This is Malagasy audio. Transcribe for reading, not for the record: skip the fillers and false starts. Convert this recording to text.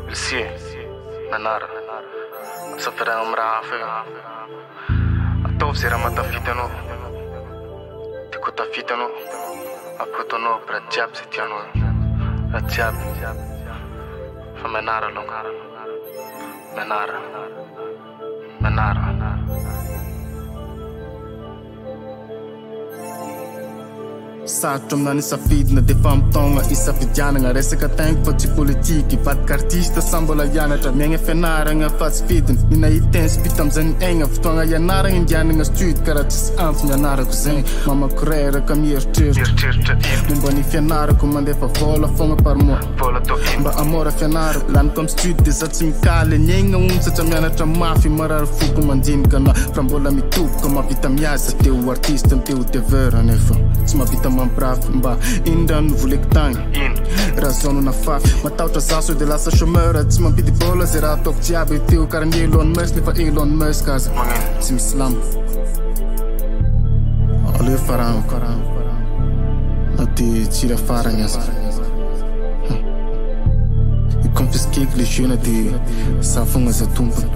Ilsie, Nanar, Safera Umrafe, Atov Sera Matafitano, Tikutafitano, Aprotono, Prajab Sitiano, Rajab, Famenara Longar, Menara. Satrom na nisafidina de famtonga isafidiananga resaka taingo tsy politique vadika artiste sambola hianatra miaigna fianaragna fa tsy fidina mina hitensipita amizany aigna fotoagna ianaragna indianagna stude karaha tsisy antso nianarako zegny mamako reraka mieritreritra momba ny fianarako mandefa vola fogna par mois mba amora fianarako laniko am stude de za tsy mikaly niaigna omby satria mianatra mafy marary foko mandinika ana fa mbola mitoboka mahavita miasa teo artiste teo deveur nefa tsy mahavita mamprafy mba indrano voleko tagny razono na fafy matahotra zaso de lasa chômeur tsy mampidy bola zay raha ataoko jiaby teo karaha ny Elon Musk nefa Elon Musk aza tsy misy lamba aleo faragno na de tira faragny aza i confisqueko le jeunes de za fogna za tompony